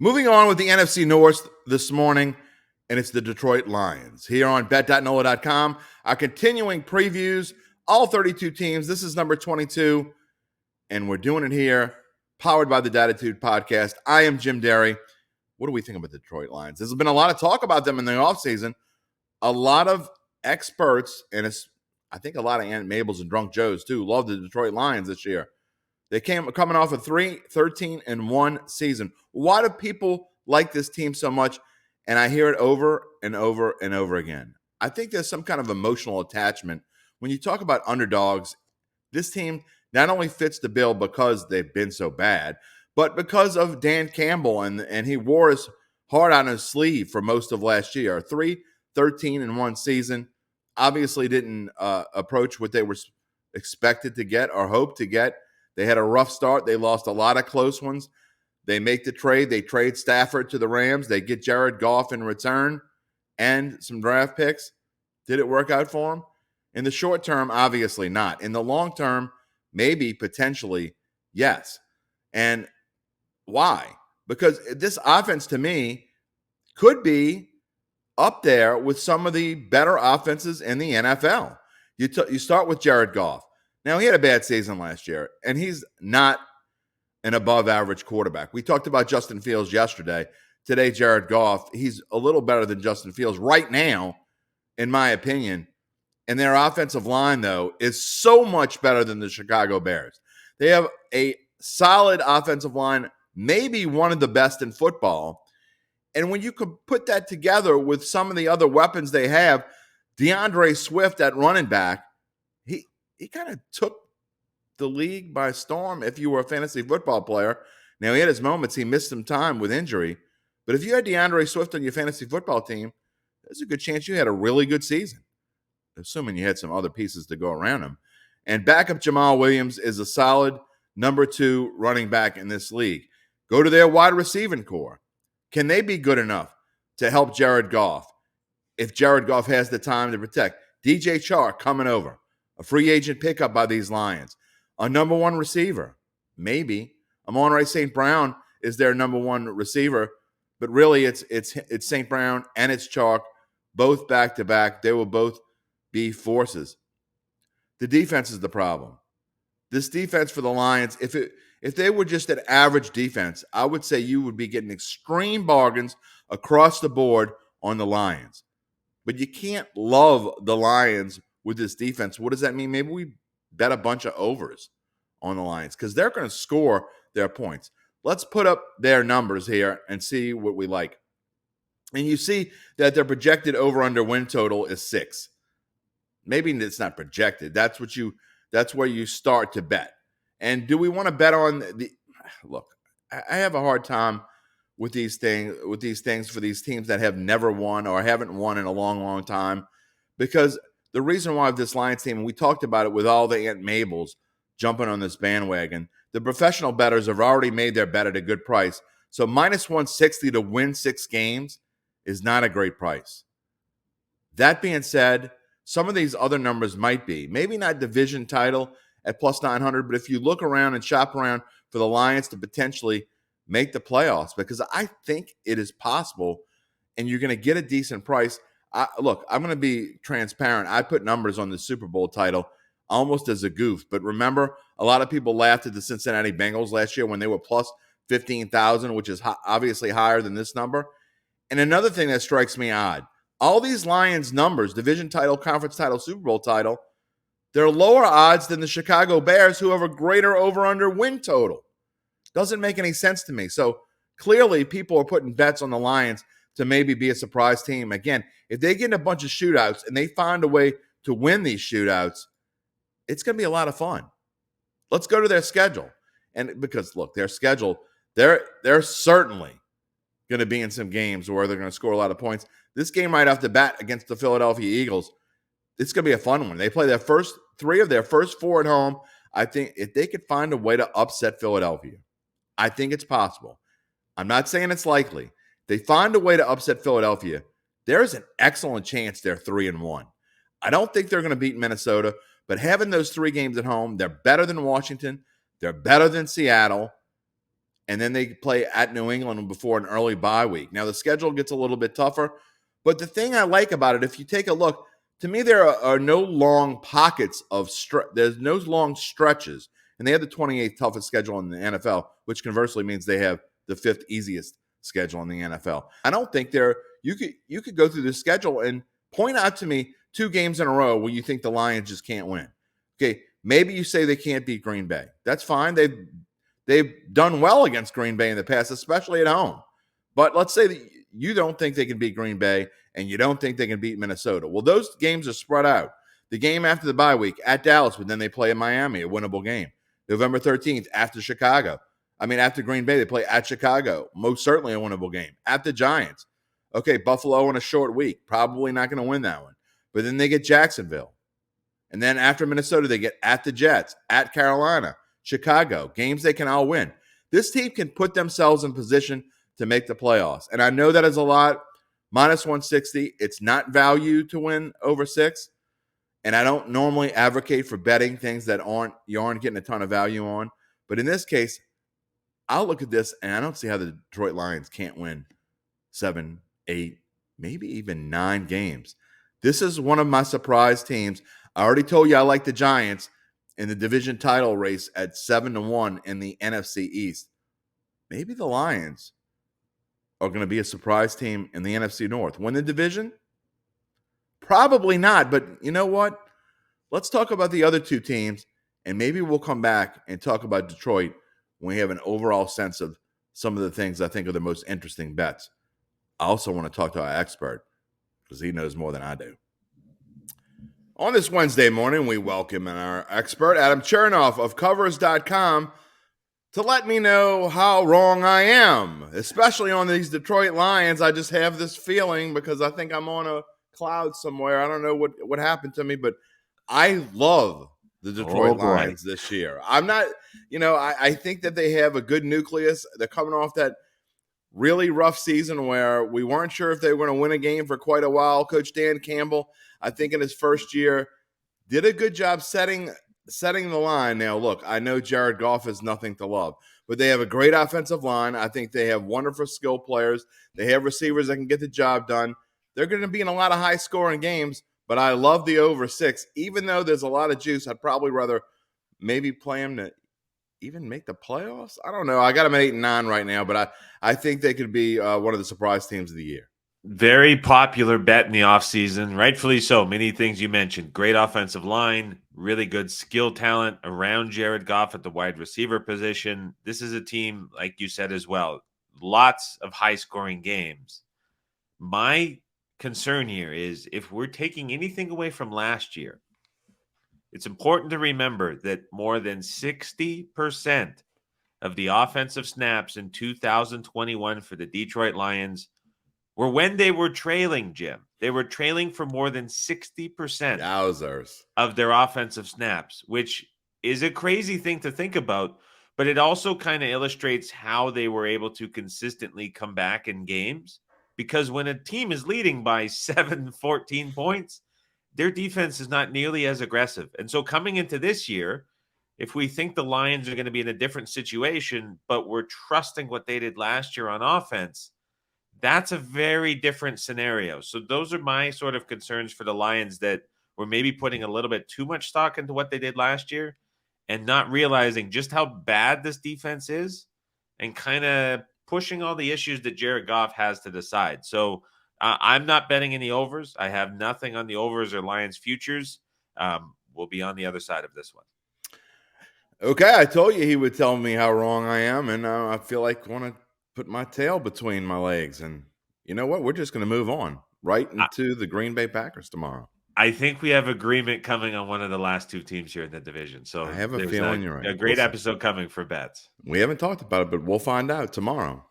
Moving on with the NFC North this morning, and it's the Detroit Lions. Here on bet.nola.com, our continuing previews, all 32 teams. This is number 22, and we're doing it here, powered by the Datitude Podcast. I am Jim Derry. What do we think about the Detroit Lions? There's been a lot of talk about them in the offseason. A lot of experts, and I think a lot of Aunt Mabels and Drunk Joes, too, love the Detroit Lions this year. They coming off a 13-1 season. Why do people like this team so much? And I hear it over and over and over again. I think there's some kind of emotional attachment. When you talk about underdogs, this team not only fits the bill because they've been so bad, but because of Dan Campbell, and he wore his heart on his sleeve for most of last year. A 13-1 season obviously didn't approach what they were expected to get or hoped to get. They had a rough start. They lost a lot of close ones. They make the trade. They trade Stafford to the Rams. They get Jared Goff in return and some draft picks. Did it work out for them? In the short term, obviously not. In the long term, maybe, potentially, yes. And why? Because this offense, to me, could be up there with some of the better offenses in the NFL. You start with Jared Goff. Now, he had a bad season last year, and he's not an above-average quarterback. We talked about Justin Fields yesterday. Today, Jared Goff, he's a little better than Justin Fields right now, in my opinion. And their offensive line, though, is so much better than the Chicago Bears. They have a solid offensive line, maybe one of the best in football. And when you could put that together with some of the other weapons they have, Deandre Swift at running back, he kind of took the league by storm if you were a fantasy football player. Now, he had his moments. He missed some time with injury. But if you had Deandre Swift on your fantasy football team, there's a good chance you had a really good season, assuming you had some other pieces to go around him. And backup Jamal Williams is a solid number 2 running back in this league. Go to their wide receiving core. Can they be good enough to help Jared Goff if Jared Goff has the time to protect? DJ Chark coming over. A free agent pickup by these Lions. A number 1 receiver, maybe. Amon-Ra St. Brown is their number 1 receiver, but really it's St. Brown and it's Chark, both back-to-back. They will both be forces. The defense is the problem. This defense for the Lions, if they were just an average defense, I would say you would be getting extreme bargains across the board on the Lions. But you can't love the Lions with this defense. What does that mean? Maybe we bet a bunch of overs on the Lions because they're going to score their points. Let's put up their numbers here and see what we like. And you see that their projected over-under win total is 6. Maybe it's not projected. That's where you start to bet. And do we want to bet on the look? I have a hard time with these things for these teams that have never won or haven't won in a long, long time, because the reason why this Lions team, and we talked about it with all the Aunt Mabels jumping on this bandwagon, the professional bettors have already made their bet at a good price. So minus 160 to win 6 games is not a great price. That being said, some of these other numbers might be. Maybe not division title at plus 900, but if you look around and shop around for the Lions to potentially make the playoffs, because I think it is possible, and you're going to get a decent price. Look, I'm going to be transparent. I put numbers on the Super Bowl title almost as a goof. But remember, a lot of people laughed at the Cincinnati Bengals last year when they were plus 15,000, which is obviously higher than this number. And another thing that strikes me odd, all these Lions numbers, division title, conference title, Super Bowl title, they're lower odds than the Chicago Bears, who have a greater over-under win total. Doesn't make any sense to me. So clearly people are putting bets on the Lions to maybe be a surprise team. Again, if they get in a bunch of shootouts and they find a way to win these shootouts, it's going to be a lot of fun. Let's go to their schedule. And because, look, their schedule, they're certainly going to be in some games where they're going to score a lot of points. This game right off the bat against the Philadelphia Eagles, it's going to be a fun one. They play their first 3 of their first 4 at home. I think if they could find a way to upset Philadelphia, I think it's possible. I'm not saying it's likely. They find a way to upset Philadelphia, there's an excellent chance they're 3-1. I don't think they're going to beat Minnesota, but having those 3 games at home, they're better than Washington. They're better than Seattle. and then they play at New England before an early bye week. Now, the schedule gets a little bit tougher, but the thing I like about it, if you take a look, to me, there are no long pockets of there's no long stretches, and they have the 28th toughest schedule in the NFL, which conversely means they have the 5th easiest schedule in the NFL. I don't think you could go through the schedule and point out to me 2 games in a row where you think the Lions just can't win. Okay, maybe you say they can't beat Green Bay. That's fine. They've done well against Green Bay in the past, especially at home. But let's say that you don't think they can beat Green Bay and you don't think they can beat Minnesota. Well, those games are spread out. The game after the bye week at Dallas, but then they play in Miami, a winnable game. November 13th after Chicago. After Green Bay, they play at Chicago. Most certainly a winnable game. At the Giants. Okay, Buffalo in a short week. Probably not going to win that one. But then they get Jacksonville. And then after Minnesota, they get at the Jets, at Carolina, Chicago. Games they can all win. This team can put themselves in position to make the playoffs. And I know that is a lot. Minus 160. It's not value to win over 6. And I don't normally advocate for betting things that you aren't getting a ton of value on. But in this case, I'll look at this and I don't see how the Detroit Lions can't win 7, 8, maybe even 9 games. This is one of my surprise teams. I already told you I like the Giants in the division title race at 7-1 in the NFC East. Maybe the Lions are going to be a surprise team in the NFC North. Win the division? Probably not, but you know what? Let's talk about the other 2 teams, and maybe we'll come back and talk about Detroit when we have an overall sense of some of the things I think are the most interesting bets. I also want to talk to our expert because he knows more than I do. On this Wednesday morning, we welcome our expert, Adam Chernoff of Covers.com, to let me know how wrong I am, especially on these Detroit Lions. I just have this feeling because I think I'm on a cloud somewhere. I don't know what happened to me, but I love the Detroit Lions this year. I'm not, I think that they have a good nucleus. They're coming off that really rough season where we weren't sure if they were going to win a game for quite a while. Coach Dan Campbell, I think in his first year, did a good job setting the line. Now, look, I know Jared Goff is nothing to love, but they have a great offensive line. I think they have wonderful skill players. They have receivers that can get the job done. They're going to be in a lot of high-scoring games, but I love the over 6. Even though there's a lot of juice, I'd probably rather maybe play them to even make the playoffs. I don't know. I got them at 8-9 right now, but I think they could be one of the surprise teams of the year. Very popular bet in the offseason, rightfully so. Many things you mentioned. Great offensive line, really good skill talent around Jared Goff at the wide receiver position. This is a team, like you said as well, lots of high-scoring games. My concern here is if we're taking anything away from last year, it's important to remember that more than 60% of the offensive snaps in 2021 for the Detroit Lions were when they were trailing, Jim. They were trailing for more than 60% Yowzers. of their offensive snaps, which is a crazy thing to think about, but it also kind of illustrates how they were able to consistently come back in games. Because when a team is leading by 14 points, their defense is not nearly as aggressive. And so coming into this year, if we think the Lions are going to be in a different situation, but we're trusting what they did last year on offense, that's a very different scenario. So those are my sort of concerns for the Lions, that we're maybe putting a little bit too much stock into what they did last year and not realizing just how bad this defense is and kind of pushing all the issues that Jared Goff has to the side. So I'm not betting any overs. I have nothing on the overs or Lions futures. We'll be on the other side of this one. Okay, I told you he would tell me how wrong I am, and I feel like I want to put my tail between my legs. And you know what? We're just going to move on right into the Green Bay Packers tomorrow. I think we have agreement coming on one of the last 2 teams here in the division. So I have a feeling you're right. A great episode coming for bets. We haven't talked about it, but we'll find out tomorrow.